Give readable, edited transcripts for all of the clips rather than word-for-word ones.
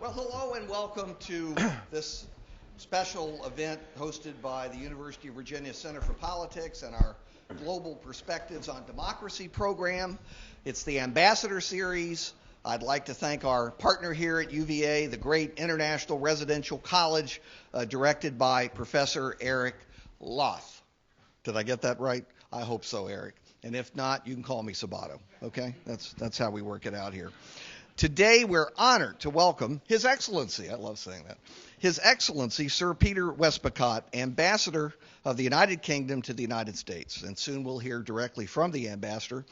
Well, hello and welcome to this special event hosted by the University of Virginia Center for Politics and our Global Perspectives on Democracy program. It's the Ambassador Series. I'd like to thank our partner here at UVA, the great International Residential College, directed by Professor Eric Loth. Did I get that right? I hope so, Eric. And if not, you can call me Sabato, okay? That's how we work it out here. Today, we're honored to welcome His Excellency, I love saying that, His Excellency Sir Peter Westmacott, Ambassador of the United Kingdom to the United States. And soon we'll hear directly from the Ambassador,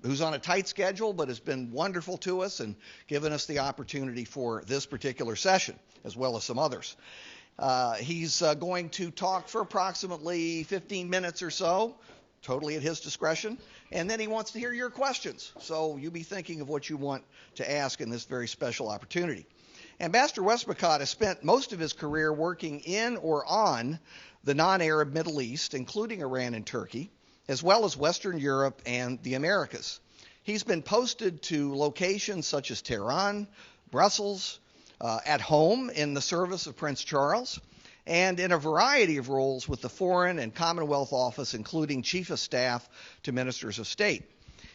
who's on a tight schedule but has been wonderful to us and given us the opportunity for this particular session, as well as some others. He's going to talk for approximately 15 minutes or so, totally at his discretion, and then he wants to hear your questions. So you be thinking of what you want to ask in this very special opportunity. Ambassador Westmacott has spent most of his career working in or on the non-Arab Middle East, including Iran and Turkey, as well as Western Europe and the Americas. He's been posted to locations such as Tehran, Brussels, at home in the service of Prince Charles, and in a variety of roles with the Foreign and Commonwealth Office, including Chief of Staff to Ministers of State.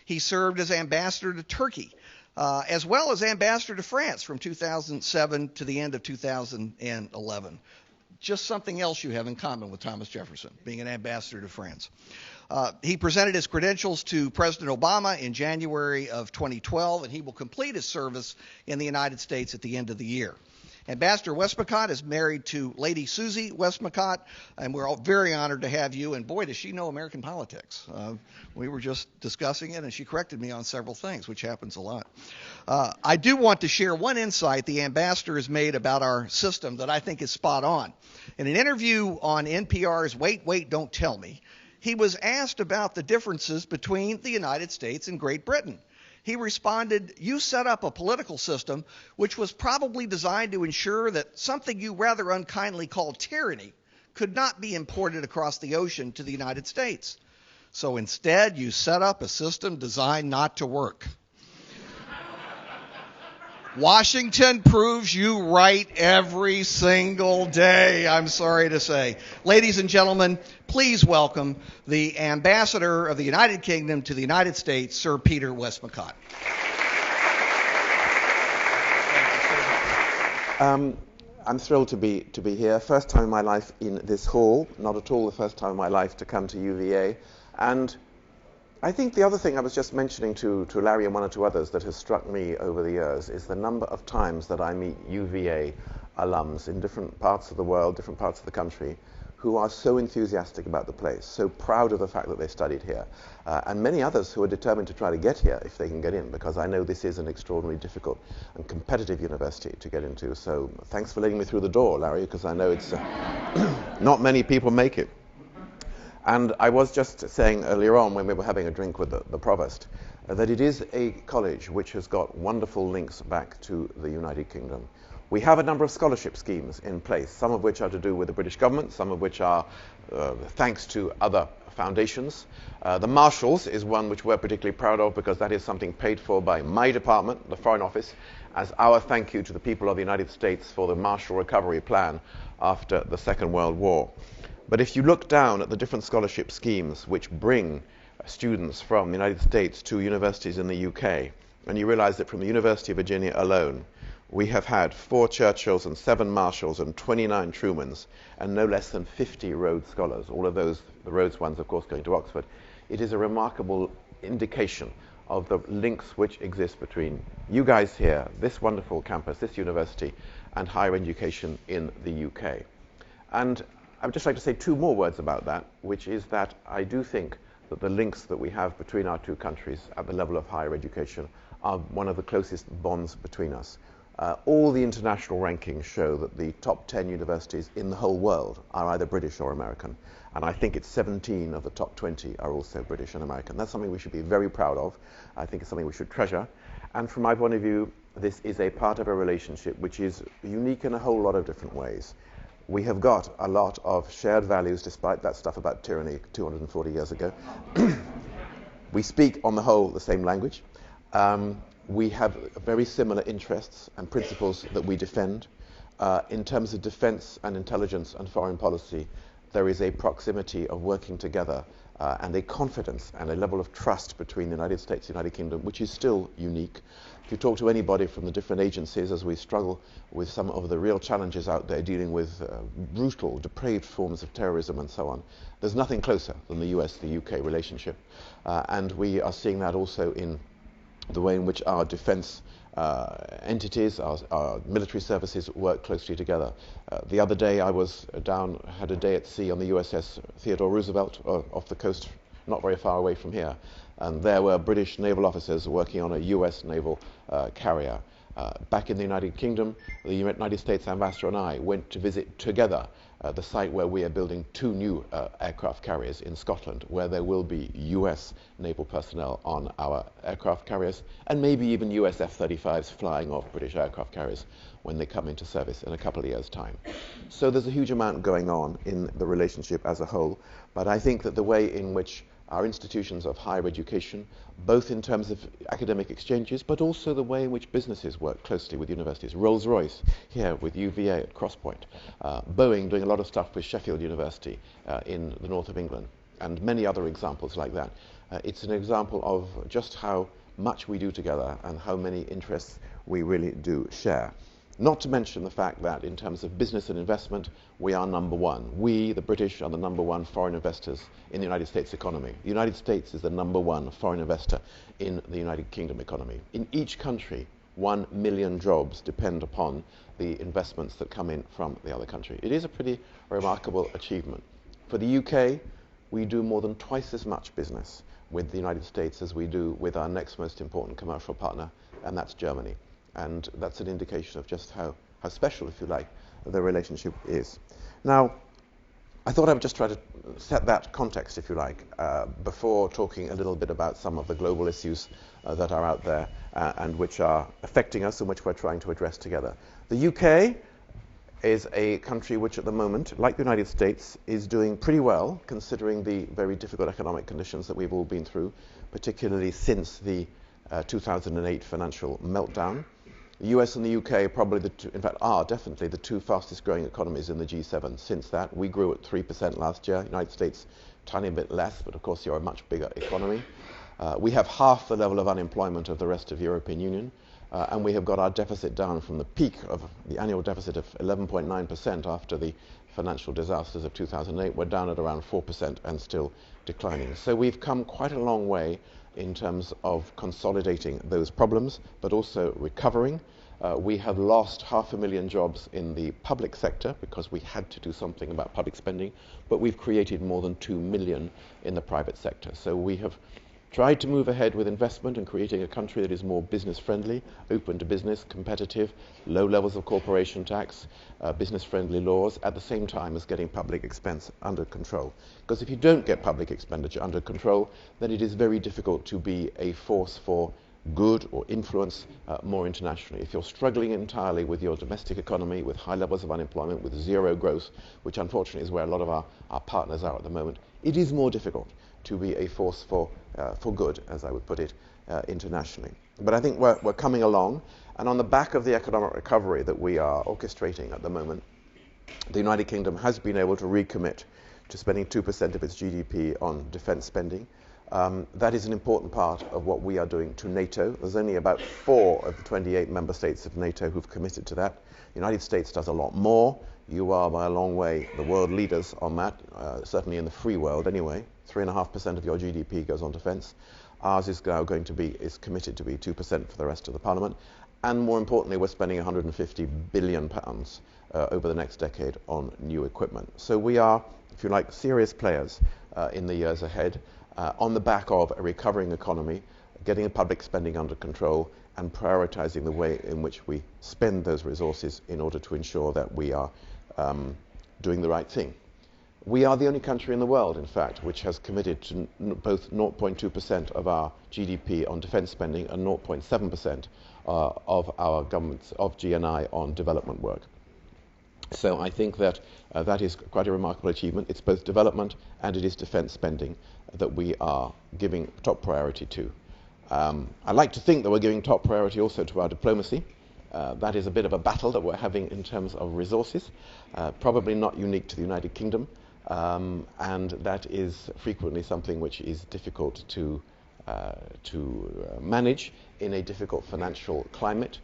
He served as Ambassador to Turkey, as well as Ambassador to France from 2007 to the end of 2011. Just something else you have in common with Thomas Jefferson, being an ambassador to France. He presented his credentials to President Obama in January of 2012, and he will complete his service in the United States at the end of the year. Ambassador Westmacott is married to Lady Susie Westmacott, and we're all very honored to have you. And boy, does she know American politics. We were just discussing it, and she corrected me on several things, which happens a lot. I do want to share one insight the ambassador has made about our system that I think is spot on. In an interview on NPR's Wait, Wait, Don't Tell Me, he was asked about the differences between the United States and Great Britain. He responded, "You set up a political system which was probably designed to ensure that something you rather unkindly call tyranny could not be imported across the ocean to the United States. So instead, you set up a system designed not to work." Washington proves you right every single day, I'm sorry to say. Ladies and gentlemen, please welcome the Ambassador of the United Kingdom to the United States, Sir Peter Westmacott. I'm thrilled to be here. First time in my life in this hall, not at all the first time in my life to come to UVA. And I think the other thing I was just mentioning to Larry and one or two others that has struck me over the years is the number of times that I meet UVA alums in different parts of the world, different parts of the country, who are so enthusiastic about the place, so proud of the fact that they studied here, and many others who are determined to try to get here if they can get in, because I know this is an extraordinarily difficult and competitive university to get into. So thanks for letting me through the door, Larry, because I know it's not many people make it. And I was just saying earlier on when we were having a drink with the provost that it is a college which has got wonderful links back to the United Kingdom. We have a number of scholarship schemes in place, some of which are to do with the British government, some of which are thanks to other foundations. The Marshalls is one which we're particularly proud of because that is something paid for by my department, the Foreign Office, as our thank you to the people of the United States for the Marshall Recovery Plan after the Second World War. But if you look down at the different scholarship schemes which bring students from the United States to universities in the UK, and you realize that from the University of Virginia alone, we have had 4 Churchills and 7 Marshalls and 29 Trumans and no less than 50 Rhodes Scholars, all of those, the Rhodes ones of course going to Oxford. It is a remarkable indication of the links which exist between you guys here, this wonderful campus, this university, and higher education in the UK. And I would just like to say 2 more words about that, which is that I do think that the links that we have between our 2 countries at the level of higher education are one of the closest bonds between us. All the international rankings show that the top 10 universities in the whole world are either British or American. And I think it's 17 of the top 20 are also British and American. That's something we should be very proud of. I think it's something we should treasure. And from my point of view, this is a part of a relationship which is unique in a whole lot of different ways. We have got a lot of shared values, despite that stuff about tyranny 240 years ago. We speak, on the whole, the same language. We have very similar interests and principles that we defend. In terms of defense and intelligence and foreign policy, there is a proximity of working together and a confidence and a level of trust between the United States and the United Kingdom, which is still unique. If you talk to anybody from the different agencies, as we struggle with some of the real challenges out there dealing with brutal, depraved forms of terrorism and so on, there's nothing closer than the US, the UK relationship. And we are seeing that also in the way in which our defense entities, our military services work closely together. The other day I was had a day at sea on the USS Theodore Roosevelt off the coast, not very far away from here. And there were British naval officers working on a US naval carrier. Back in the United Kingdom, the United States ambassador and I went to visit together the site where we are building 2 new aircraft carriers in Scotland, where there will be US naval personnel on our aircraft carriers, and maybe even US F-35s flying off British aircraft carriers when they come into service in a couple of years' time. So there's a huge amount going on in the relationship as a whole, but I think that the way in which our institutions of higher education, both in terms of academic exchanges, but also the way in which businesses work closely with universities. Rolls-Royce here with UVA at Crosspoint. Boeing doing a lot of stuff with Sheffield University in the north of England, and many other examples like that. It's an example of just how much we do together and how many interests we really do share. Not to mention the fact that in terms of business and investment, we are number one. We, the British, are the number one foreign investors in the United States economy. The United States is the number one foreign investor in the United Kingdom economy. In each country, 1 million jobs depend upon the investments that come in from the other country. It is a pretty remarkable achievement. For the UK, we do more than twice as much business with the United States as we do with our next most important commercial partner, and that's Germany. And that's an indication of just how special, if you like, the relationship is. Now, I thought I would just try to set that context, if you like, before talking a little bit about some of the global issues that are out there and which are affecting us and which we're trying to address together. The UK is a country which at the moment, like the United States, is doing pretty well, considering the very difficult economic conditions that we've all been through, particularly since the 2008 financial meltdown. The US and the UK probably are definitely the 2 fastest growing economies in the G7 since that. We grew at 3% last year. United States, tiny bit less, but of course you're a much bigger economy. We have half the level of unemployment of the rest of the European Union, and we have got our deficit down from the peak of the annual deficit of 11.9% after the financial disasters of 2008. We're down at around 4% and still declining. So we've come quite a long way in terms of consolidating those problems, but also recovering. We have lost 500,000 jobs in the public sector because we had to do something about public spending, but we've created more than 2 million in the private sector. So we have tried to move ahead with investment and creating a country that is more business friendly, open to business, competitive, low levels of corporation tax, business friendly laws, at the same time as getting public expense under control. Because if you don't get public expenditure under control, then it is very difficult to be a force for good or influence more internationally. If you're struggling entirely with your domestic economy, with high levels of unemployment, with zero growth, which unfortunately is where a lot of our partners are at the moment, it is more difficult to be a force for good, as I would put it, internationally. But I think we're coming along, and on the back of the economic recovery that we are orchestrating at the moment, the United Kingdom has been able to recommit to spending 2% of its GDP on defense spending. That is an important part of what we are doing to NATO. There's only about 4 of the 28 member states of NATO who've committed to that. The United States does a lot more. You are, by a long way, the world leaders on that, certainly in the free world anyway. 3.5% of your GDP goes on defence. Ours is now is committed to be 2% for the rest of the Parliament. And more importantly, we're spending £150 billion over the next decade on new equipment. So we are, if you like, serious players in the years ahead, on the back of a recovering economy, getting the public spending under control, and prioritising the way in which we spend those resources in order to ensure that we are doing the right thing. We are the only country in the world, in fact, which has committed to both 0.2% of our GDP on defence spending and 0.7% of our government's of GNI on development work. So I think that that is quite a remarkable achievement. It's both development and it is defence spending that we are giving top priority to. I like to think that we're giving top priority also to our diplomacy. That is a bit of a battle that we're having in terms of resources, probably not unique to the United Kingdom, and that is frequently something which is difficult to manage in a difficult financial climate,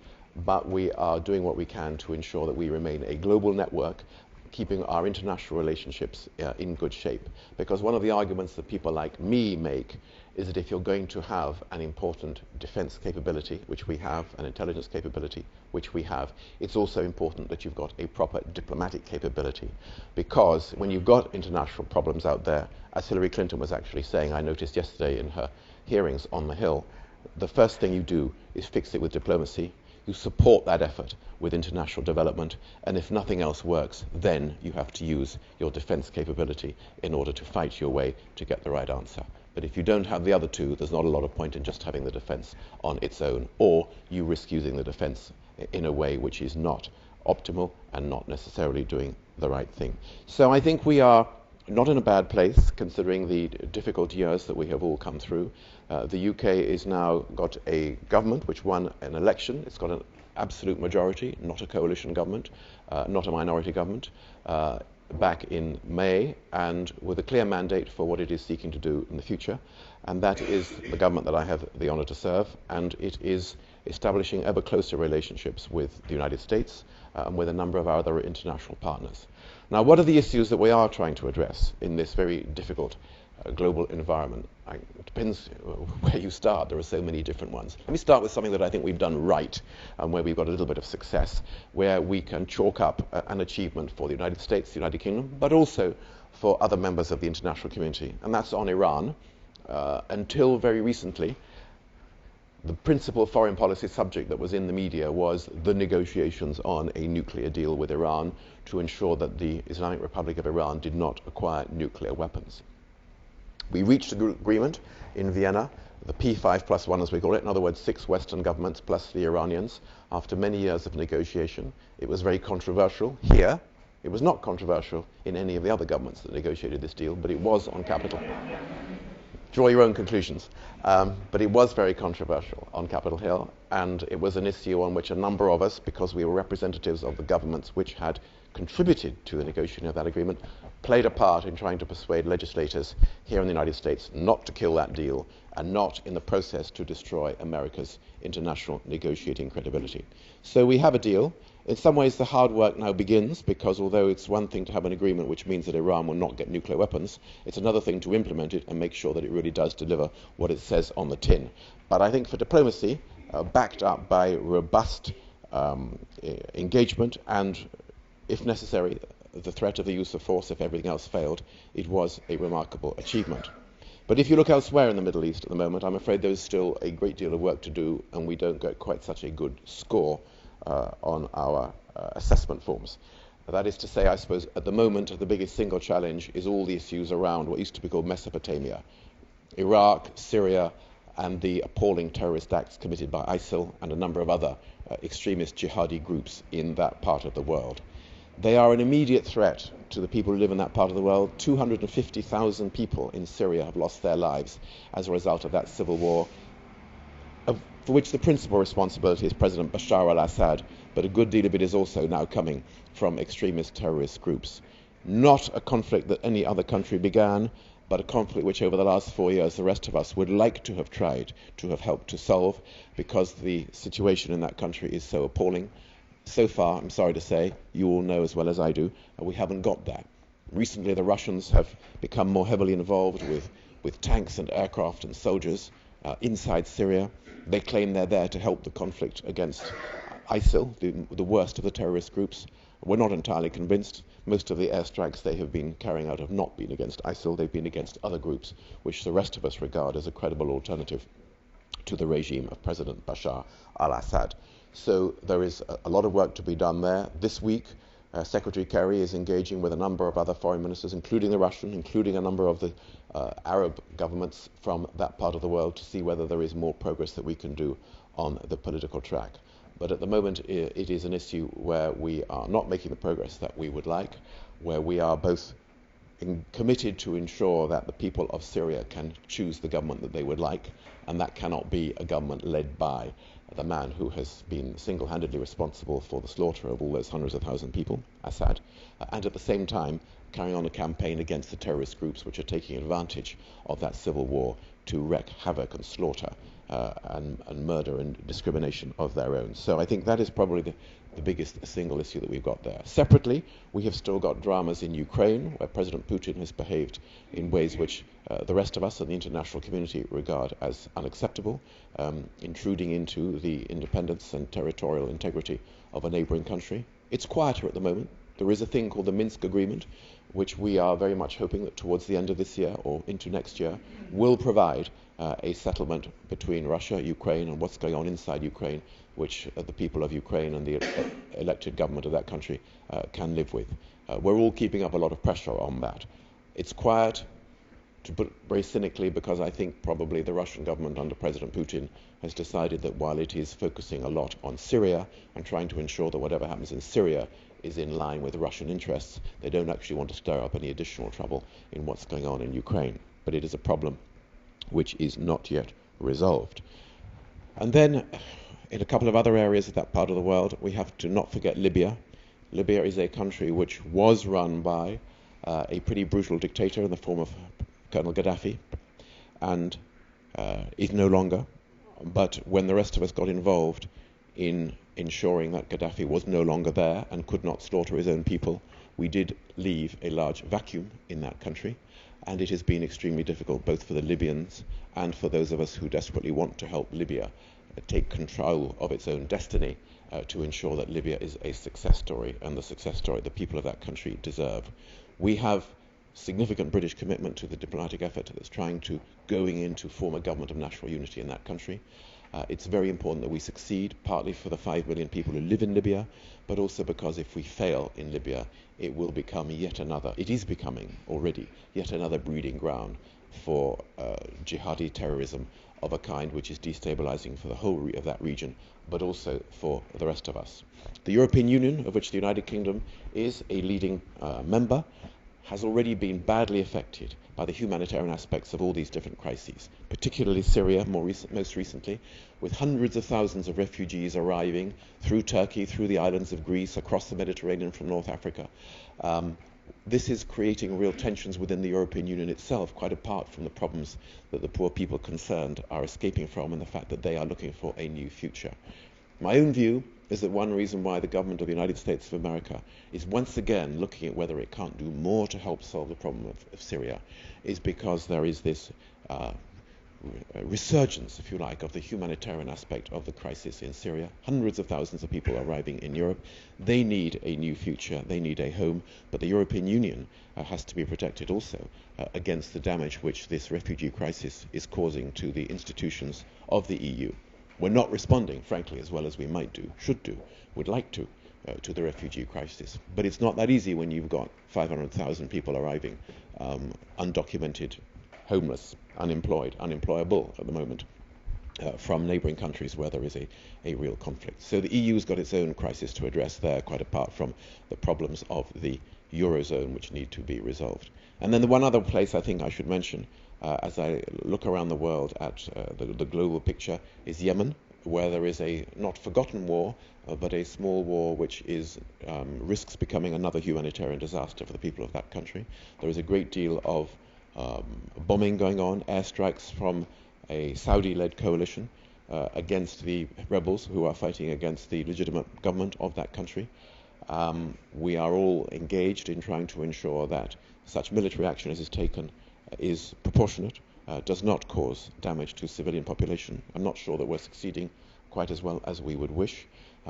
but we are doing what we can to ensure that we remain a global network, keeping our international relationships in good shape. Because one of the arguments that people like me make is that if you're going to have an important defense capability, which we have, an intelligence capability, which we have, it's also important that you've got a proper diplomatic capability. Because when you've got international problems out there, as Hillary Clinton was actually saying, I noticed yesterday in her hearings on the Hill, the first thing you do is fix it with diplomacy. You support that effort with international development, and if nothing else works, then you have to use your defense capability in order to fight your way to get the right answer. But if you don't have the other two, there's not a lot of point in just having the defense on its own, or you risk using the defense in a way which is not optimal and not necessarily doing the right thing. So I think we are not in a bad place, considering the difficult years that we have all come through. The UK is now got a government which won an election. It's got an absolute majority, not a coalition government, not a minority government, back in May, and with a clear mandate for what it is seeking to do in the future. And that is the government that I have the honour to serve, and it is establishing ever closer relationships with the United States and with a number of our other international partners. Now, what are the issues that we are trying to address in this very difficult global environment? It depends where you start. There are so many different ones. Let me start with something that I think we've done right and where we've got a little bit of success, where we can chalk up an achievement for the United States, the United Kingdom, but also for other members of the international community, and that's on Iran. Until very recently, the principal foreign policy subject that was in the media was the negotiations on a nuclear deal with Iran to ensure that the Islamic Republic of Iran did not acquire nuclear weapons. We reached an agreement in Vienna, the P5+1 as we call it, in other words 6 Western governments plus the Iranians, after many years of negotiation. It was very controversial here. It was not controversial in any of the other governments that negotiated this deal, but it was on Capitol. Draw your own conclusions. But it was very controversial on Capitol Hill, and it was an issue on which a number of us, because we were representatives of the governments which had contributed to the negotiation of that agreement, played a part in trying to persuade legislators here in the United States not to kill that deal and not in the process to destroy America's international negotiating credibility. So we have a deal. In some ways the hard work now begins, because although it's one thing to have an agreement which means that Iran will not get nuclear weapons, it's another thing to implement it and make sure that it really does deliver what it says on the tin. But I think for diplomacy, backed up by robust engagement and, if necessary, the threat of the use of force if everything else failed, it was a remarkable achievement. But if you look elsewhere in the Middle East at the moment, I'm afraid there's still a great deal of work to do, and we don't get quite such a good score on our assessment forms. That is to say, I suppose, at the moment, the biggest single challenge is all the issues around what used to be called Mesopotamia. Iraq, Syria, and the appalling terrorist acts committed by ISIL and a number of other extremist jihadi groups in that part of the world. They are an immediate threat to the people who live in that part of the world. 250,000 people in Syria have lost their lives as a result of that civil war, for which the principal responsibility is President Bashar al-Assad, but a good deal of it is also now coming from extremist terrorist groups. Not a conflict that any other country began, but a conflict which over the last 4 years the rest of us would like to have tried to have helped to solve, because the situation in that country is so appalling. So far, I'm sorry to say, you all know as well as I do, we haven't got that. Recently the Russians have become more heavily involved with tanks and aircraft and soldiers inside Syria. They claim they're there to help the conflict against ISIL, the worst of the terrorist groups. We're not entirely convinced. Most of the airstrikes they have been carrying out have not been against ISIL, they've been against other groups, which the rest of us regard as a credible alternative to the regime of President Bashar al-Assad. So there is a lot of work to be done there. This week, Secretary Kerry is engaging with a number of other foreign ministers, including the Russian, including a number of the Arab governments from that part of the world, to see whether there is more progress that we can do on the political track. But at the moment, it is an issue where we are not making the progress that we would like, where we are both committed to ensure that the people of Syria can choose the government that they would like, and that cannot be a government led by the man who has been single-handedly responsible for the slaughter of all those hundreds of thousands of people, Assad, and at the same time carrying on a campaign against the terrorist groups which are taking advantage of that civil war to wreak havoc and slaughter and murder and discrimination of their own. So I think that is probably the biggest single issue that we've got there. Separately, we have still got dramas in Ukraine, where President Putin has behaved in ways which the rest of us and the international community regard as unacceptable, intruding into the independence and territorial integrity of a neighboring country. It's quieter at the moment. There is a thing called the Minsk Agreement, which we are very much hoping that towards the end of this year or into next year will provide a settlement between Russia, Ukraine, and what's going on inside Ukraine, which the people of Ukraine and the elected government of that country can live with. We're all keeping up a lot of pressure on that. It's quiet, to put it very cynically, because I think probably the Russian government under President Putin has decided that while it is focusing a lot on Syria and trying to ensure that whatever happens in Syria is in line with Russian interests, they don't actually want to stir up any additional trouble in what's going on in Ukraine. But it is a problem which is not yet resolved. And then in a couple of other areas of that part of the world, we have to not forget Libya. Libya is a country which was run by a pretty brutal dictator in the form of Colonel Gaddafi, and is no longer. But when the rest of us got involved in ensuring that Gaddafi was no longer there and could not slaughter his own people, we did leave a large vacuum in that country, and it has been extremely difficult both for the Libyans and for those of us who desperately want to help Libya take control of its own destiny to ensure that Libya is a success story, and the success story the people of that country deserve. We have significant British commitment to the diplomatic effort that's trying to going in to form a government of national unity in that country. It's very important that we succeed, partly for the 5 million people who live in Libya, but also because if we fail in Libya, it will become it is becoming already, yet another breeding ground for jihadi terrorism of a kind which is destabilizing for the whole of that region, but also for the rest of us. The European Union, of which the United Kingdom is a leading member, has already been badly affected by the humanitarian aspects of all these different crises, particularly Syria most recently, with hundreds of thousands of refugees arriving through Turkey, through the islands of Greece, across the Mediterranean from North Africa. This is creating real tensions within the European Union itself, quite apart from the problems that the poor people concerned are escaping from and the fact that they are looking for a new future. My own view is that one reason why the government of the United States of America is once again looking at whether it can't do more to help solve the problem of Syria is because there is this resurgence, if you like, of the humanitarian aspect of the crisis in Syria. Hundreds of thousands of people arriving in Europe. They need a new future, they need a home, but the European Union has to be protected also against the damage which this refugee crisis is causing to the institutions of the EU. We're not responding, frankly, as well as we might do, should do, would like to the refugee crisis. But it's not that easy when you've got 500,000 people arriving, undocumented, homeless, unemployed, unemployable at the moment, from neighbouring countries where there is a real conflict. So the EU's got its own crisis to address there, quite apart from the problems of the Eurozone, which need to be resolved. And then the one other place I think I should mention, as I look around the world at the global picture, is Yemen, where there is a not forgotten war, but a small war which risks becoming another humanitarian disaster for the people of that country. There is a great deal of bombing going on, airstrikes from a Saudi-led coalition against the rebels who are fighting against the legitimate government of that country. We are all engaged in trying to ensure that such military action as is taken is proportionate, does not cause damage to civilian population. I'm not sure that we're succeeding quite as well as we would wish,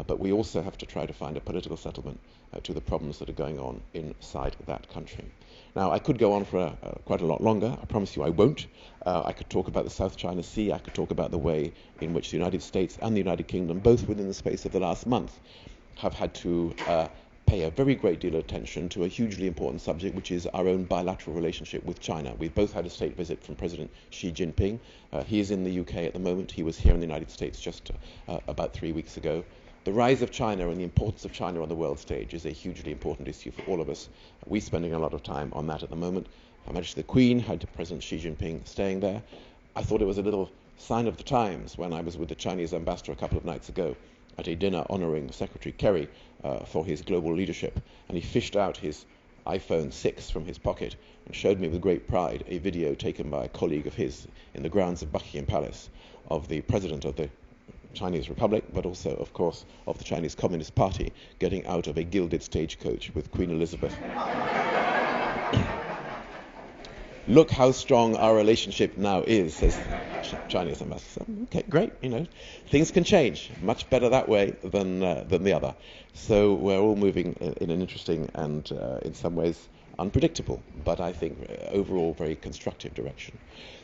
but we also have to try to find a political settlement to the problems that are going on inside that country. Now, I could go on for quite a lot longer. I promise you I won't. I could talk about the South China Sea. I could talk about the way in which the United States and the United Kingdom, both within the space of the last month, have had to pay a very great deal of attention to a hugely important subject, which is our own bilateral relationship with China. We've both had a state visit from President Xi Jinping. He is in the UK at the moment. He was here in the United States just about 3 weeks ago. The rise of China and the importance of China on the world stage is a hugely important issue for all of us. We're spending a lot of time on that at the moment. Her Majesty the Queen had President Xi Jinping staying there. I thought it was a little sign of the times when I was with the Chinese ambassador a couple of nights ago at a dinner honouring Secretary Kerry for his global leadership, and he fished out his iPhone 6 from his pocket and showed me with great pride a video taken by a colleague of his in the grounds of Buckingham Palace of the President of the Chinese Republic, but also, of course, of the Chinese Communist Party, getting out of a gilded stagecoach with Queen Elizabeth. Look how strong our relationship now is, says the Chinese ambassador. Okay, great, things can change. Much better that way than the other. So we're all moving in an interesting and, in some ways, unpredictable, but I think overall very constructive direction.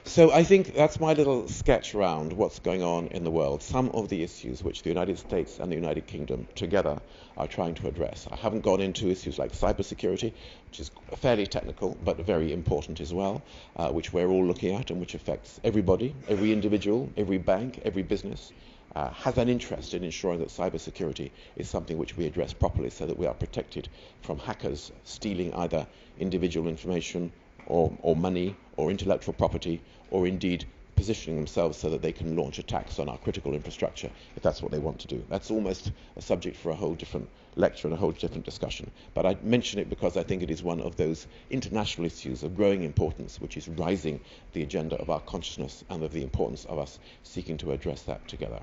So I think that's my little sketch around what's going on in the world, some of the issues which the United States and the United Kingdom together are trying to address. I haven't gone into issues like cybersecurity, which is fairly technical but very important as well, which we're all looking at and which affects everybody, every individual, every bank, every business. Has an interest in ensuring that cybersecurity is something which we address properly so that we are protected from hackers stealing either individual information or money or intellectual property, or indeed positioning themselves so that they can launch attacks on our critical infrastructure if that's what they want to do. That's almost a subject for a whole different lecture and a whole different discussion. But I mention it because I think it is one of those international issues of growing importance which is rising the agenda of our consciousness and of the importance of us seeking to address that together.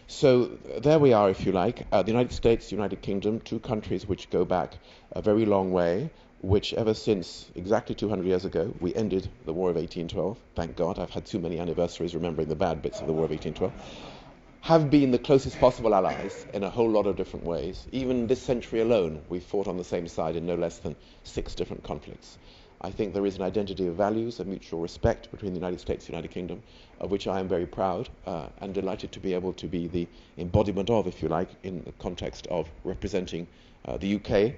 So there we are, if you like. The United States, United Kingdom, two countries which go back a very long way, which ever since exactly 200 years ago, we ended the War of 1812. Thank God, I've had too many anniversaries remembering the bad bits of the War of 1812. Have been the closest possible allies in a whole lot of different ways. Even this century alone, we've fought on the same side in no less than 6 different conflicts. I think there is an identity of values, a mutual respect between the United States and the United Kingdom, of which I am very proud and delighted to be able to be the embodiment of, if you like, in the context of representing the UK,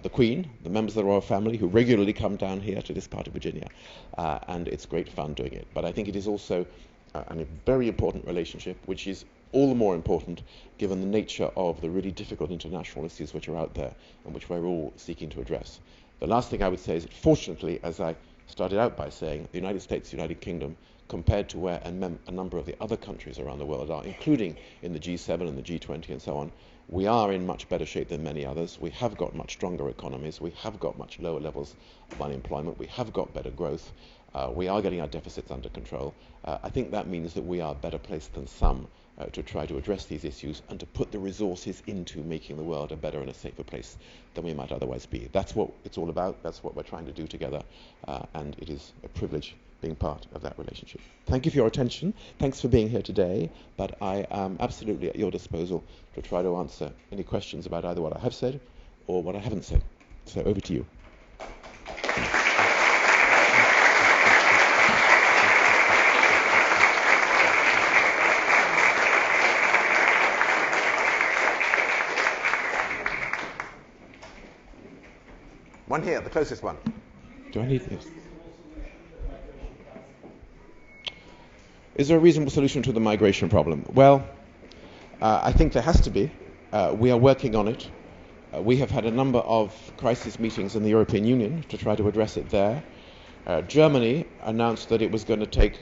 the Queen, the members of the royal family who regularly come down here to this part of Virginia, and it's great fun doing it. But I think it is also a very important relationship, which is all the more important given the nature of the really difficult international issues which are out there and which we're all seeking to address. The last thing I would say is that fortunately, as I started out by saying, the United States, United Kingdom, compared to where a number of the other countries around the world are, including in the G7 and the G20 and so on, we are in much better shape than many others. We have got much stronger economies. We have got much lower levels of unemployment. We have got better growth. We are getting our deficits under control. I think that means that we are better placed than some to try to address these issues and to put the resources into making the world a better and a safer place than we might otherwise be. That's what it's all about. That's what we're trying to do together. And it is a privilege being part of that relationship. Thank you for your attention. Thanks for being here today. But I am absolutely at your disposal to try to answer any questions about either what I have said or what I haven't said. So over to you. One here, the closest one. Do I need this? Is there a reasonable solution to the migration problem? Well, I think there has to be. We are working on it. We have had a number of crisis meetings in the European Union to try to address it there. Germany announced that it was going to take,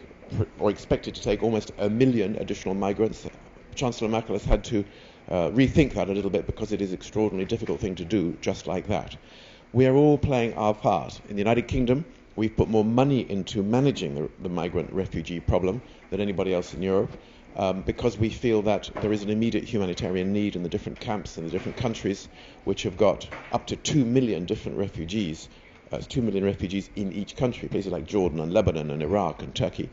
or expected to take, almost 1 million additional migrants. Chancellor Merkel has had to rethink that a little bit because it is an extraordinarily difficult thing to do just like that. We are all playing our part. In the United Kingdom, we've put more money into managing the migrant refugee problem than anybody else in Europe because we feel that there is an immediate humanitarian need in the different camps in the different countries which have got up to 2 million different refugees, 2 million refugees in each country, places like Jordan and Lebanon and Iraq and Turkey.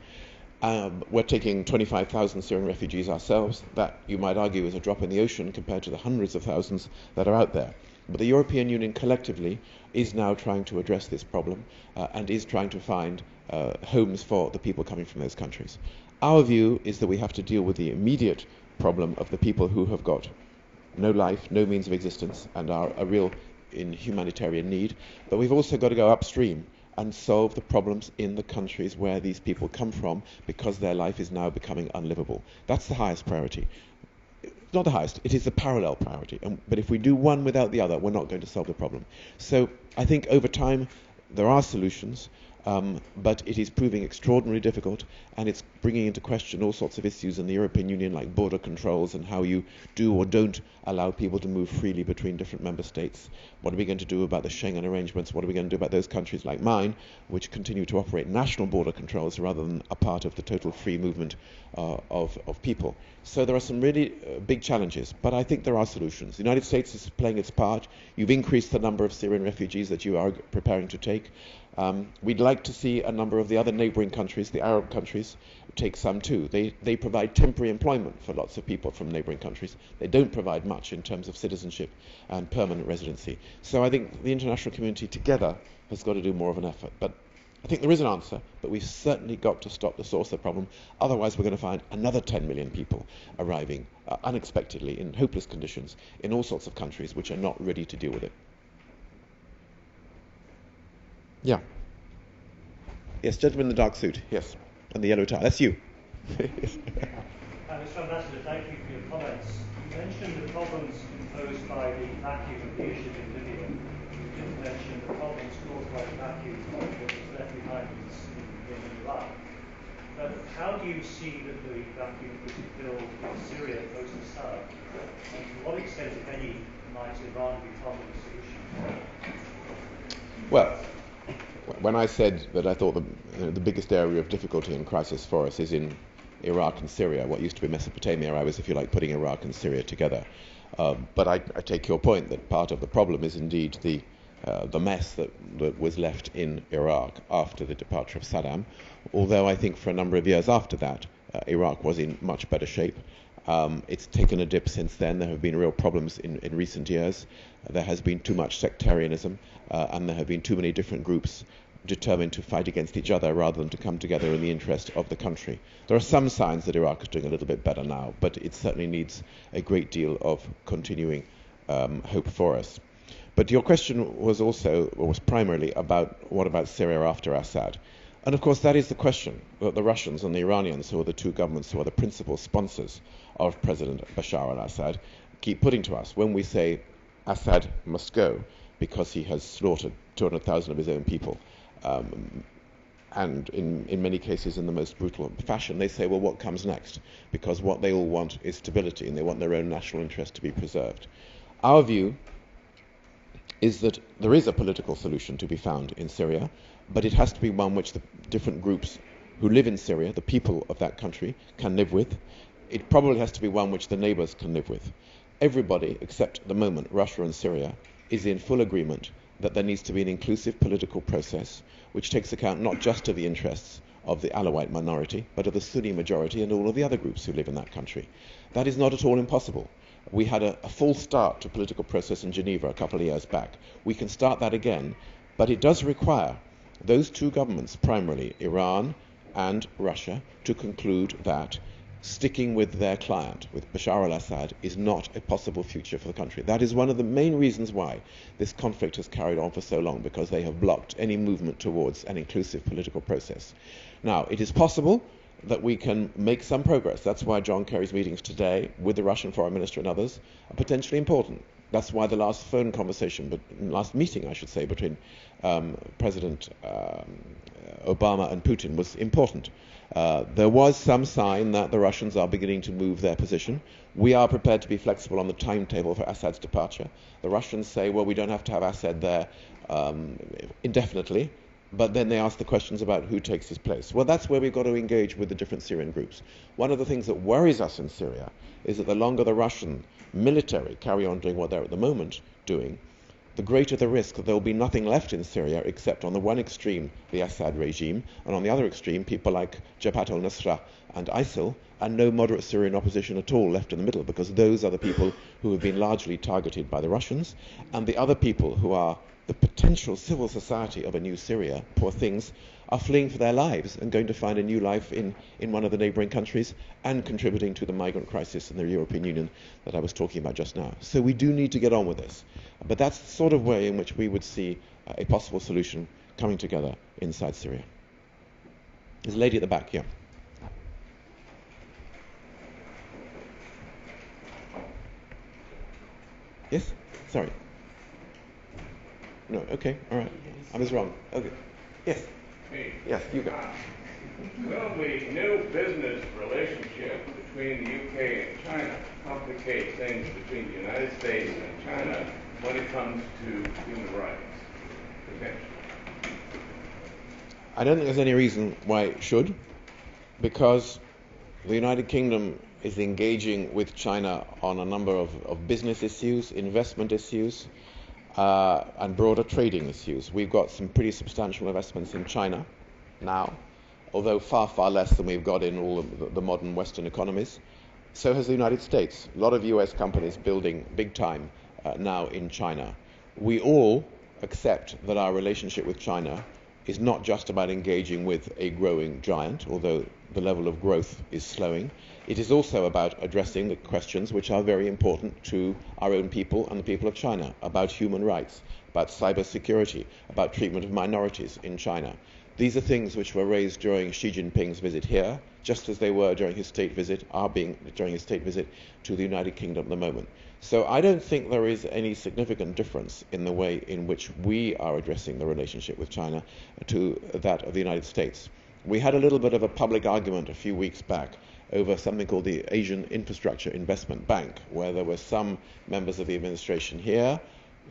We're taking 25,000 Syrian refugees ourselves. That, you might argue, is a drop in the ocean compared to the hundreds of thousands that are out there. But the European Union collectively is now trying to address this problem and is trying to find homes for the people coming from those countries. Our view is that we have to deal with the immediate problem of the people who have got no life, no means of existence, and are a real in humanitarian need. But we've also got to go upstream and solve the problems in the countries where these people come from because their life is now becoming unlivable. That's the highest priority. not the highest, it is the parallel priority. But if we do one without the other, we're not going to solve the problem. So I think over time there are solutions, but it is proving extraordinarily difficult, and it's bringing into question all sorts of issues in the European Union, like border controls and how you do or don't allow people to move freely between different member states. What are we going to do about the Schengen arrangements? What are we going to do about those countries like mine, which continue to operate national border controls rather than a part of the total free movement of people? So there are some really big challenges, but I think there are solutions. The United States is playing its part. You've increased the number of Syrian refugees that you are preparing to take. We'd like to see a number of the other neighbouring countries, the Arab countries, take some too. They provide temporary employment for lots of people from neighbouring countries. They don't provide much in terms of citizenship and permanent residency. So I think the international community together has got to do more of an effort. But I think there is an answer, but we've certainly got to stop the source of the problem. Otherwise, we're going to find another 10 million people arriving unexpectedly in hopeless conditions in all sorts of countries which are not ready to deal with it. Yeah. Yes, gentleman in the dark suit. Yes. And the yellow tie. That's you. Mr. Ambassador, thank you for your comments. You mentioned the problems posed by the vacuum of leadership in Libya. You didn't mention the problems caused by the vacuum that was left behind in Iraq. But how do you see that the vacuum was filled in Syria post-Assad? And to what extent, if any, might Iran be part of the solution? Well, when I said that I thought the biggest area of difficulty and crisis for us is in Iraq and Syria, what used to be Mesopotamia, I was, if you like, putting Iraq and Syria together. But I take your point that part of the problem is indeed the mess that was left in Iraq after the departure of Saddam, although I think for a number of years after that, Iraq was in much better shape. It's taken a dip since then. There have been real problems in recent years. There has been too much sectarianism, and there have been too many different groups determined to fight against each other rather than to come together in the interest of the country. There are some signs that Iraq is doing a little bit better now, but it certainly needs a great deal of continuing hope for us. But your question was primarily about what about Syria after Assad? And of course that is the question that the Russians and the Iranians, who are the two governments who are the principal sponsors of President Bashar al-Assad, keep putting to us when we say Assad must go because he has slaughtered 200,000 of his own people. And in many cases in the most brutal fashion, they say, well, what comes next? Because what they all want is stability, and they want their own national interest to be preserved. Our view is that there is a political solution to be found in Syria, but it has to be one which the different groups who live in Syria, the people of that country, can live with. It probably has to be one which the neighbours can live with. Everybody, except at the moment Russia and Syria, is in full agreement that there needs to be an inclusive political process which takes account not just of the interests of the Alawite minority, but of the Sunni majority and all of the other groups who live in that country. That is not at all impossible. We had a full start to political process in Geneva a couple of years back. We can start that again, but it does require those two governments, primarily Iran and Russia, to conclude that sticking with their client, with Bashar al-Assad, is not a possible future for the country. That is one of the main reasons why this conflict has carried on for so long, because they have blocked any movement towards an inclusive political process. Now, it is possible that we can make some progress. That's why John Kerry's meetings today with the Russian foreign minister and others are potentially important. That's why the last last meeting, I should say, between President Obama and Putin was important. There was some sign that the Russians are beginning to move their position. We are prepared to be flexible on the timetable for Assad's departure. The Russians say, well, we don't have to have Assad there indefinitely, but then they ask the questions about who takes his place. Well, that's where we've got to engage with the different Syrian groups. One of the things that worries us in Syria is that the longer the Russian military carry on doing what they're at the moment doing, the greater the risk that there will be nothing left in Syria except on the one extreme, the Assad regime, and on the other extreme, people like Jabhat al-Nusra and ISIL, and no moderate Syrian opposition at all left in the middle, because those are the people who have been largely targeted by the Russians, and the other people who are the potential civil society of a new Syria, poor things, are fleeing for their lives and going to find a new life in one of the neighbouring countries and contributing to the migrant crisis in the European Union that I was talking about just now. So we do need to get on with this. But that's the sort of way in which we would see a possible solution coming together inside Syria. There's a lady at the back here. Yes? Sorry. No, okay, all right. I was wrong. Okay. Yes? Hey. Yes, you go. Will the new business relationship between the UK and China complicate things between the United States and China when it comes to human rights protection? I don't think there's any reason why it should, because the United Kingdom is engaging with China on a number of business issues, investment issues, and broader trading issues. We've got some pretty substantial investments in China now, although far, far less than we've got in all of the modern Western economies. So has the United States. A lot of US companies building big time now in China. We all accept that our relationship with China is not just about engaging with a growing giant, although the level of growth is slowing. It is also about addressing the questions which are very important to our own people and the people of China, about human rights, about cybersecurity, about treatment of minorities in China. These are things which were raised during Xi Jinping's visit here, just as they were during his state visit, are being during his state visit to the United Kingdom at the moment. So I don't think there is any significant difference in the way in which we are addressing the relationship with China to that of the United States. We had a little bit of a public argument a few weeks back over something called the Asian Infrastructure Investment Bank, where there were some members of the administration here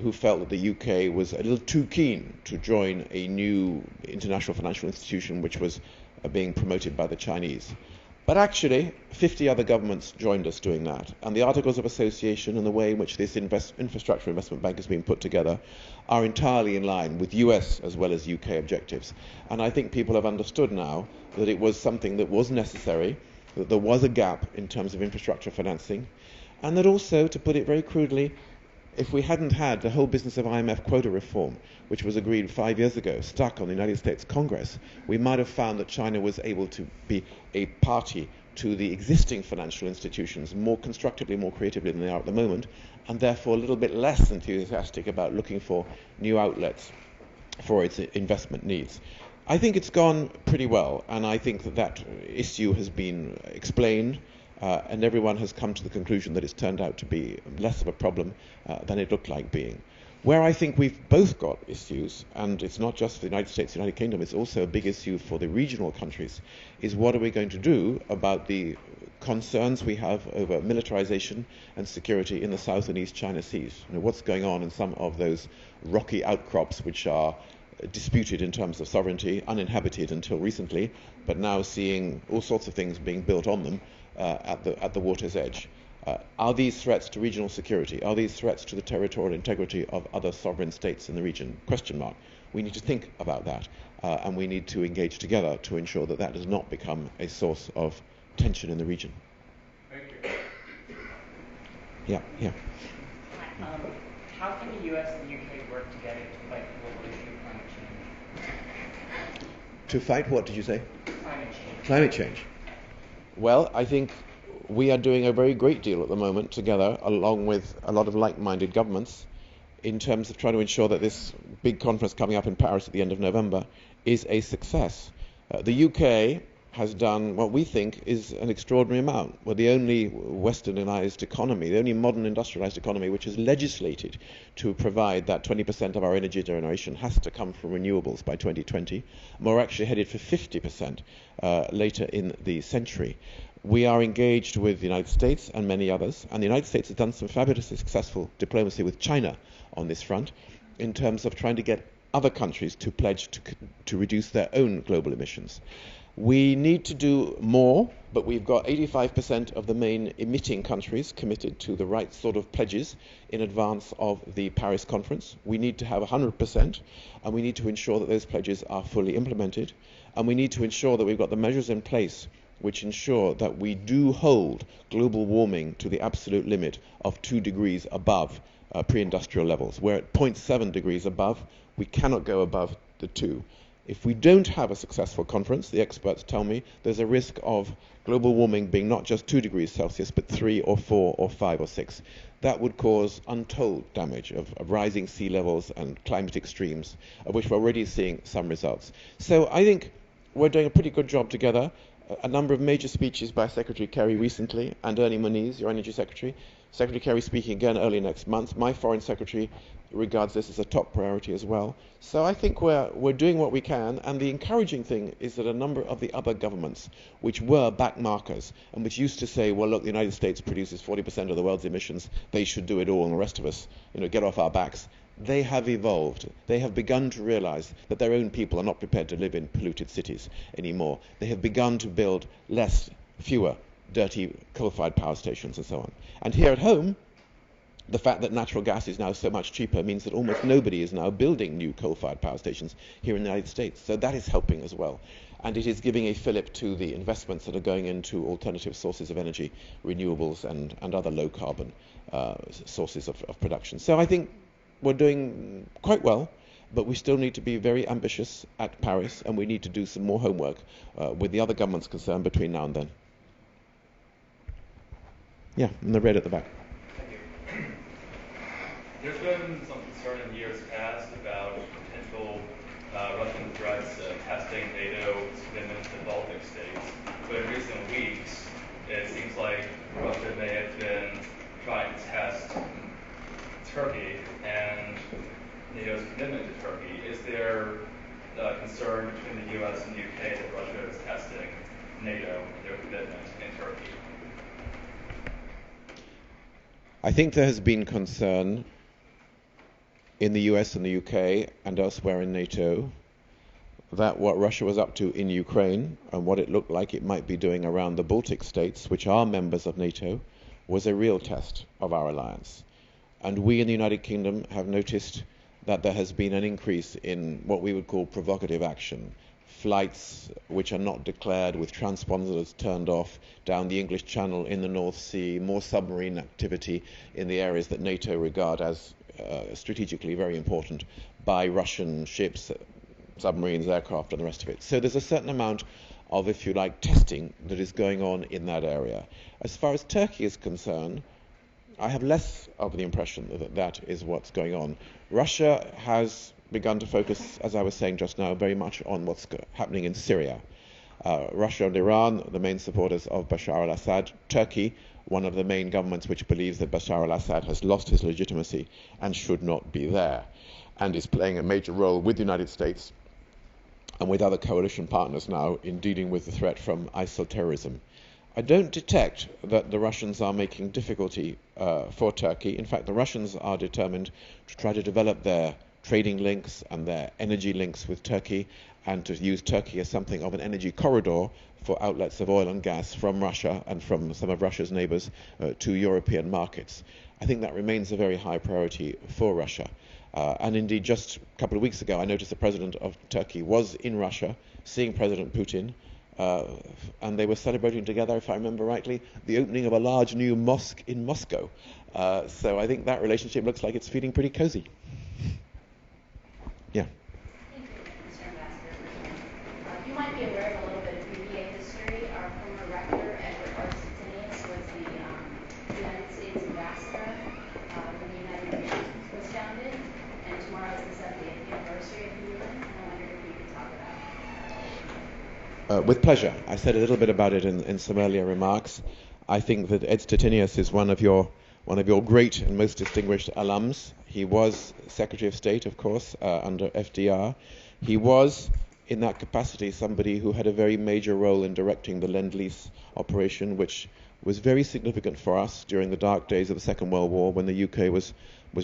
who felt that the UK was a little too keen to join a new international financial institution which was being promoted by the Chinese. But actually, 50 other governments joined us doing that. And the Articles of Association and the way in which this infrastructure investment bank has been put together are entirely in line with US as well as UK objectives. And I think people have understood now that it was something that was necessary, that there was a gap in terms of infrastructure financing, and that also, to put it very crudely, if we hadn't had the whole business of IMF quota reform, which was agreed 5 years ago, stuck on the United States Congress, we might have found that China was able to be a party to the existing financial institutions more constructively, more creatively than they are at the moment, and therefore a little bit less enthusiastic about looking for new outlets for its investment needs. I think it's gone pretty well, and I think that that issue has been explained, and everyone has come to the conclusion that it's turned out to be less of a problem than it looked like being. Where I think we've both got issues, and it's not just the United States, the United Kingdom, it's also a big issue for the regional countries, is what are we going to do about the concerns we have over militarization and security in the South and East China Seas. You know, what's going on in some of those rocky outcrops which are disputed in terms of sovereignty, uninhabited until recently, but now seeing all sorts of things being built on them at the water's edge. Are these threats to regional security? Are these threats to the territorial integrity of other sovereign states in the region? Question mark. We need to think about that, and we need to engage together to ensure that that does not become a source of tension in the region. Thank you. Yeah. How can the US and the UK work together to fight the global issue of climate change? To fight what did you say? Climate change. Climate change. Well, I think we are doing a very great deal at the moment together, along with a lot of like-minded governments, in terms of trying to ensure that this big conference coming up in Paris at the end of November is a success. The UK has done what we think is an extraordinary amount. We're the only westernized economy, the only modern industrialized economy which has legislated to provide that 20% of our energy generation has to come from renewables by 2020. And we're actually headed for 50% later in the century. We are engaged with the United States and many others, and the United States has done some fabulously successful diplomacy with China on this front in terms of trying to get other countries to pledge to reduce their own global emissions. We need to do more, but we've got 85% of the main emitting countries committed to the right sort of pledges in advance of the Paris conference. We need to have 100%, and we need to ensure that those pledges are fully implemented, and we need to ensure that we've got the measures in place which ensure that we do hold global warming to the absolute limit of 2 degrees above pre-industrial levels. We're at 0.7 degrees above. We cannot go above the 2. If we don't have a successful conference, the experts tell me, there's a risk of global warming being not just 2 degrees Celsius, but 3 or 4 or 5 or 6. That would cause untold damage of rising sea levels and climate extremes, of which we're already seeing some results. So I think we're doing a pretty good job together. A number of major speeches by Secretary Kerry recently, and Ernie Moniz, your Energy Secretary, Secretary Kerry speaking again early next month. My Foreign Secretary regards this as a top priority as well. So I think we're doing what we can, and the encouraging thing is that a number of the other governments, which were backmarkers and which used to say, well, look, the United States produces 40% of the world's emissions, they should do it all, and the rest of us, get off our backs. They have evolved. They have begun to realize that their own people are not prepared to live in polluted cities anymore. They have begun to build fewer dirty coal-fired power stations and so on. And here at home, the fact that natural gas is now so much cheaper means that almost nobody is now building new coal-fired power stations here in the United States. So that is helping as well. And it is giving a fillip to the investments that are going into alternative sources of energy, renewables and other low-carbon sources of production. So I think we're doing quite well, but we still need to be very ambitious at Paris, and we need to do some more homework with the other governments concerned between now and then. Yeah, in the red at the back. There's been some concern in years past about potential Russian threats testing NATO's commitment to the Baltic states. But in recent weeks, it seems like Russia may have been trying to test Turkey and NATO's commitment to Turkey. Is there concern between the U.S. and the UK that Russia is testing NATO, their commitment in Turkey? I think there has been concern in the US and the UK and elsewhere in NATO that what Russia was up to in Ukraine and what it looked like it might be doing around the Baltic states, which are members of NATO, was a real test of our alliance. And we in the United Kingdom have noticed that there has been an increase in what we would call provocative action. Flights which are not declared with transponders turned off down the English Channel in the North Sea, more submarine activity in the areas that NATO regard as strategically very important by Russian ships, submarines, aircraft and the rest of it. So there's a certain amount of, if you like, testing that is going on in that area. As far as Turkey is concerned, I have less of the impression that that is what's going on. Russia has begun to focus, as I was saying just now, very much on what's happening in Syria. Russia and Iran, the main supporters of Bashar al-Assad. Turkey, one of the main governments which believes that Bashar al-Assad has lost his legitimacy and should not be there, and is playing a major role with the United States and with other coalition partners now in dealing with the threat from ISIL terrorism. I don't detect that the Russians are making difficulty for Turkey. In fact, the Russians are determined to try to develop their trading links and their energy links with Turkey, and to use Turkey as something of an energy corridor for outlets of oil and gas from Russia and from some of Russia's neighbors to European markets. I think that remains a very high priority for Russia. And indeed, just a couple of weeks ago, I noticed the president of Turkey was in Russia, seeing President Putin, and they were celebrating together, if I remember rightly, the opening of a large new mosque in Moscow. So I think that relationship looks like it's feeling pretty cozy. Yeah. Thank you, Mr. Ambassador. You might be aware of a little bit of UVA history. Our former rector, Edward Stettinius, was the United States ambassador when the United Nations was founded, and tomorrow is the 70th anniversary of the UN, and I wondered if you could talk about it. With pleasure. I said a little bit about it in some earlier remarks. I think that Ed Stettinius is one of your great and most distinguished alums. He was Secretary of State, of course, under FDR. He was, in that capacity, somebody who had a very major role in directing the Lend-Lease operation, which was very significant for us during the dark days of the Second World War, when the UK was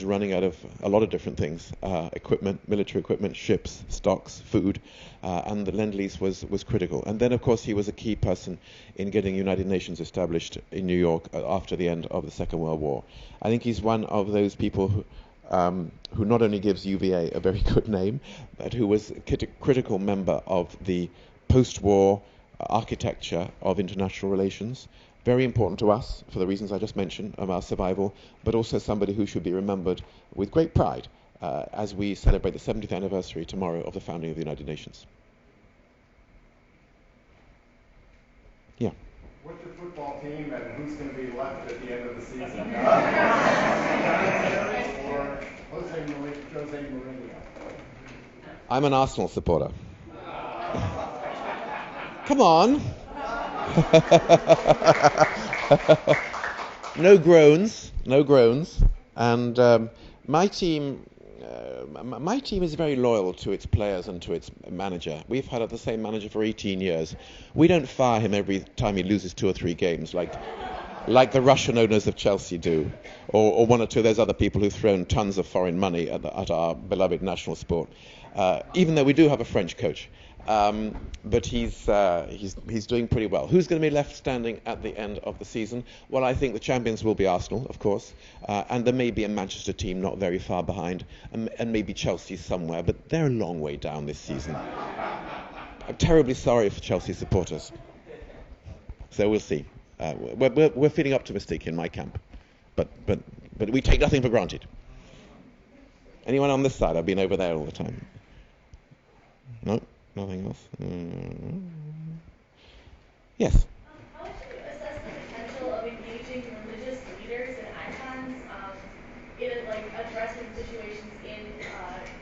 running out of a lot of different things, equipment, military equipment, ships, stocks, food, and the Lend-Lease was critical. And then, of course, he was a key person in getting United Nations established in New York after the end of the Second World War. I think he's one of those people who not only gives UVA a very good name, but who was a critical member of the post-war architecture of international relations. Very important to us for the reasons I just mentioned of our survival, but also somebody who should be remembered with great pride as we celebrate the 70th anniversary tomorrow of the founding of the United Nations. Yeah. What's your football team and who's going to be left at the end of the season? Or Jose Mourinho? I'm an Arsenal supporter. Come on. No groans, no groans. And my team is very loyal to its players and to its manager. We've had the same manager for 18 years. We don't fire him every time he loses 2 or 3 games like the Russian owners of Chelsea do, or one or two of those other people who've thrown tons of foreign money at our beloved national sport. Even though we do have a French coach. But he's doing pretty well. Who's going to be left standing at the end of the season? Well, I think the champions will be Arsenal, of course, and there may be a Manchester team not very far behind, and maybe Chelsea somewhere, but they're a long way down this season. I'm terribly sorry for Chelsea supporters. So we'll see. We're feeling optimistic in my camp, but we take nothing for granted. Anyone on this side? I've been over there all the time. No? Nothing else? Yes? How would you assess the potential of engaging religious leaders and icons in addressing situations in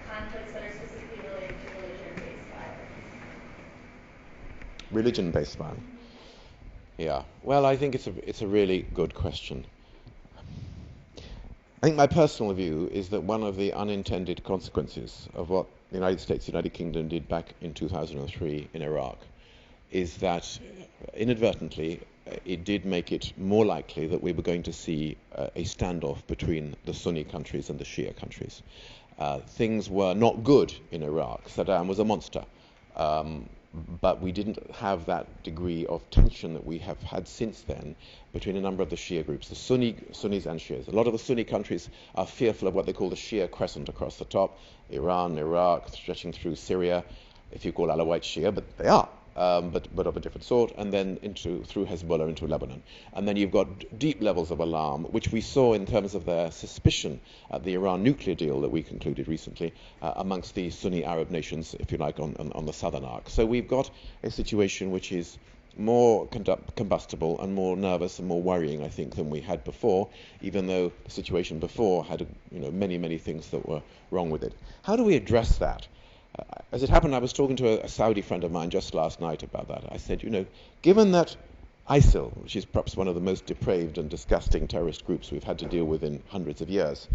conflicts that are specifically related to religion-based violence? Religion-based violence? Yeah. Well, I think it's a really good question. I think my personal view is that one of the unintended consequences of what the United States, United Kingdom did back in 2003 in Iraq is that inadvertently it did make it more likely that we were going to see a standoff between the Sunni countries and the Shia countries. Things were not good in Iraq. Saddam was a monster. But we didn't have that degree of tension that we have had since then between a number of the Shia groups, the Sunnis and Shias. A lot of the Sunni countries are fearful of what they call the Shia crescent across the top, Iran, Iraq, stretching through Syria, if you call Alawite Shia, but they are, but of a different sort, and then through Hezbollah into Lebanon. And then you've got deep levels of alarm, which we saw in terms of their suspicion at the Iran nuclear deal that we concluded recently amongst the Sunni Arab nations, if you like, on the southern arc. So we've got a situation which is more combustible and more nervous and more worrying, I think, than we had before, even though the situation before had many, many things that were wrong with it. How do we address that? As it happened, I was talking to a Saudi friend of mine just last night about that. I said, given that ISIL, which is perhaps one of the most depraved and disgusting terrorist groups we've had to deal with in hundreds of years,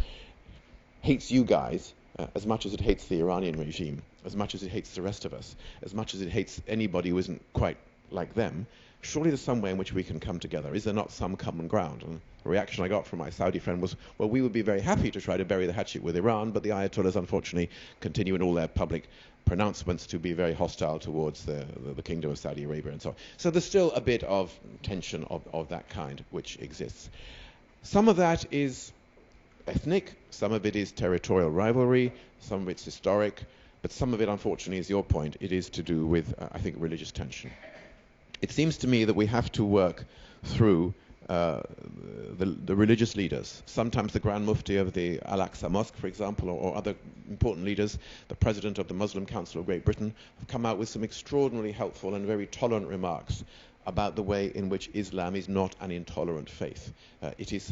hates you guys as much as it hates the Iranian regime, as much as it hates the rest of us, as much as it hates anybody who isn't quite like them, surely there's some way in which we can come together. Is there not some common ground? And the reaction I got from my Saudi friend was, well, we would be very happy to try to bury the hatchet with Iran, but the Ayatollahs, unfortunately, continue in all their public pronouncements to be very hostile towards the Kingdom of Saudi Arabia and so on. So there's still a bit of tension of that kind which exists. Some of that is ethnic, some of it is territorial rivalry, some of it's historic, but some of it, unfortunately, is your point. It is to do with, I think, religious tension. It seems to me that we have to work through the religious leaders, sometimes the Grand Mufti of the Al-Aqsa Mosque, for example, or other important leaders, the President of the Muslim Council of Great Britain, have come out with some extraordinarily helpful and very tolerant remarks about the way in which Islam is not an intolerant faith. It is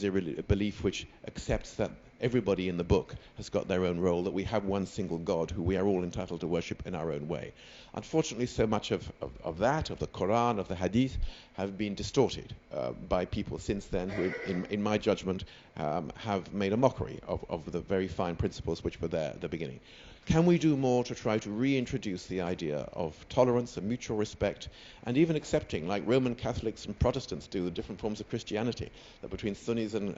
a belief which accepts that everybody in the book has got their own role, that we have one single God who we are all entitled to worship in our own way. Unfortunately, so much of that, of the Quran, of the Hadith, have been distorted by people since then who, in my judgment, have made a mockery of the very fine principles which were there at the beginning. Can we do more to try to reintroduce the idea of tolerance and mutual respect, and even accepting, like Roman Catholics and Protestants do, the different forms of Christianity, that between Sunnis and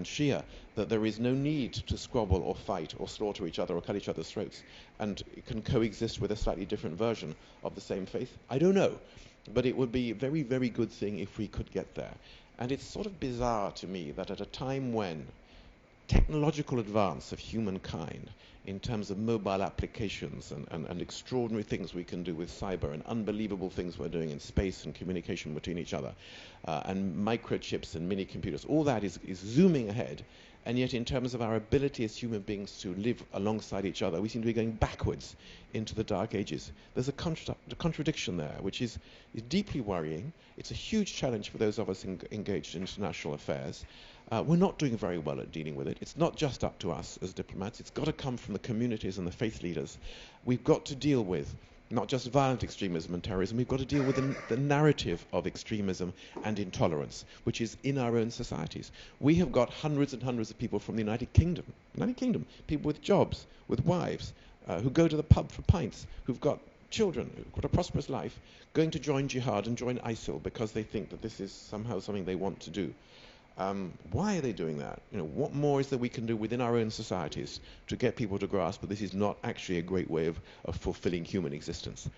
Shia, that there is no need to squabble or fight or slaughter each other or cut each other's throats, and it can coexist with a slightly different version of the same faith? I don't know, but it would be a very, very good thing if we could get there. And it's sort of bizarre to me that at a time when technological advance of humankind in terms of mobile applications and extraordinary things we can do with cyber and unbelievable things we're doing in space and communication between each other and microchips and mini computers, all that is zooming ahead. And yet in terms of our ability as human beings to live alongside each other, we seem to be going backwards into the dark ages. There's a contradiction there, which is deeply worrying. It's a huge challenge for those of us engaged in international affairs. We're not doing very well at dealing with it. It's not just up to us as diplomats. It's got to come from the communities and the faith leaders. We've got to deal with not just violent extremism and terrorism. We've got to deal with the narrative of extremism and intolerance, which is in our own societies. We have got hundreds and hundreds of people from the United Kingdom, people with jobs, with wives, who go to the pub for pints, who've got children, who've got a prosperous life, going to join jihad and join ISIL because they think that this is somehow something they want to do. Why are they doing that? What more is there we can do within our own societies to get people to grasp that this is not actually a great way of fulfilling human existence?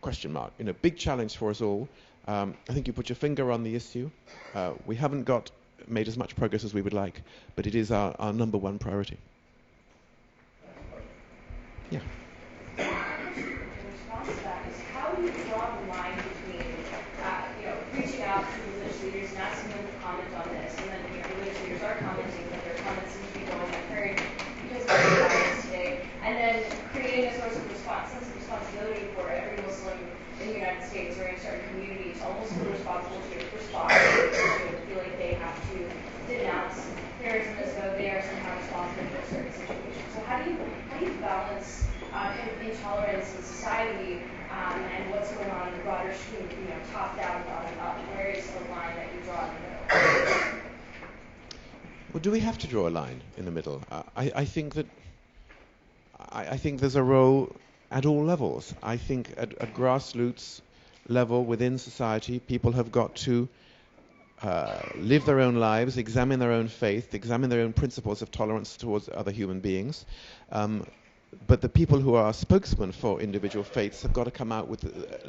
Question mark. Big challenge for us all. I think you put your finger on the issue. We haven't made as much progress as we would like, but it is our number one priority. Yeah. In response to that is, how do you draw the line between, reaching out to religious leaders and asking them to comment on this, and then religious leaders are commenting, but their comments seem to be going unheard because of the violence today, and then creating a sense of responsibility for every Muslim in the United States or in certain communities, almost feel responsible to respond, to feel like they have to denounce terrorism as though they are somehow responsible for certain situations. So how do you balance intolerance in society and what's going on in the broader scheme, top down, bottom up? Where is the line that you draw in the middle? Well, do we have to draw a line in the middle? I think there's a role at all levels. I think at grassroots level within society, people have got to live their own lives, examine their own faith, examine their own principles of tolerance towards other human beings. But the people who are spokesmen for individual faiths have got to come out with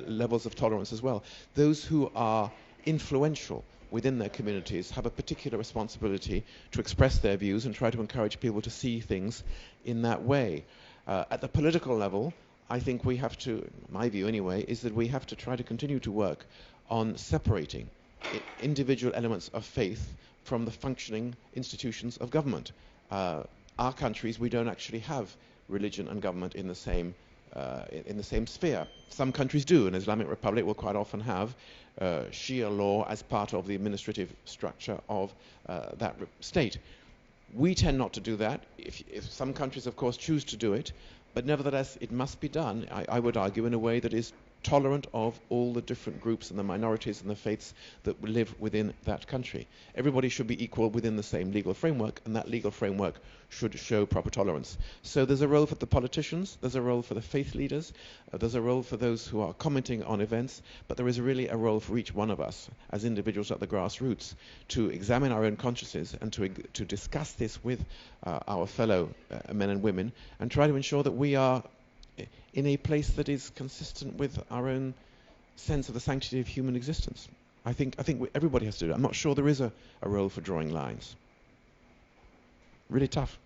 levels of tolerance as well. Those who are influential within their communities have a particular responsibility to express their views and try to encourage people to see things in that way. At the political level, I think we have to, my view anyway, is that we have to try to continue to work on separating individual elements of faith from the functioning institutions of government. Our countries, we don't actually have religion and government in the same sphere. Some countries do. An Islamic Republic will quite often have Shia law as part of the administrative structure of that state. We tend not to do that. If some countries, of course, choose to do it, but nevertheless, it must be done, I would argue, in a way that is tolerant of all the different groups and the minorities and the faiths that live within that country. Everybody should be equal within the same legal framework, and that legal framework should show proper tolerance. So there's a role for the politicians, there's a role for the faith leaders, there's a role for those who are commenting on events, but there is really a role for each one of us as individuals at the grassroots to examine our own consciences and to discuss this with our fellow men and women and try to ensure that we are in a place that is consistent with our own sense of the sanctity of human existence. I think everybody has to do it. I'm not sure there is a role for drawing lines. Really tough.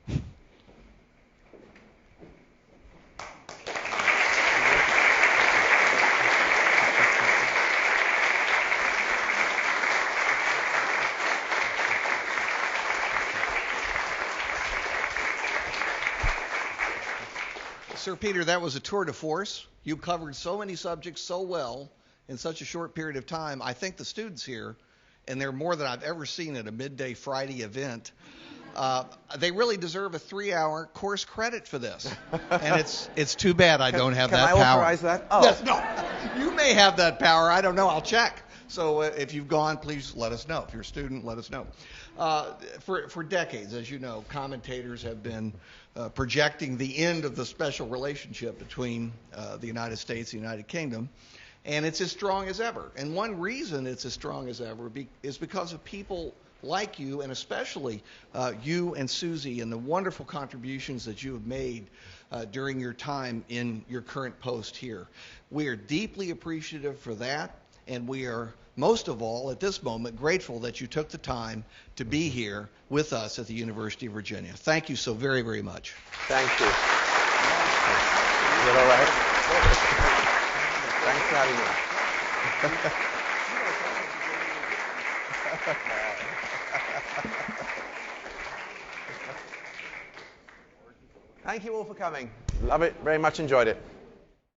Sir Peter, that was a tour de force. You covered so many subjects so well in such a short period of time. I think the students here, and they're more than I've ever seen at a midday Friday event, they really deserve a 3-hour course credit for this. And it's too bad I don't have that power. Can I authorize that? Oh. Yes, no, you may have that power. I don't know. I'll check. So if you've gone, please let us know. If you're a student, let us know. For decades, as you know, commentators have been projecting the end of the special relationship between the United States and the United Kingdom, and it's as strong as ever. And one reason it's as strong as ever is because of people like you, and especially you and Susie, and the wonderful contributions that you have made during your time in your current post here. We are deeply appreciative for that, and we are most of all at this moment grateful that you took the time to be here with us at the University of Virginia. Thank you so very, very much. Thank you. Is that all right? Thanks for having me. Thank you all for coming. Love it. Very much enjoyed it.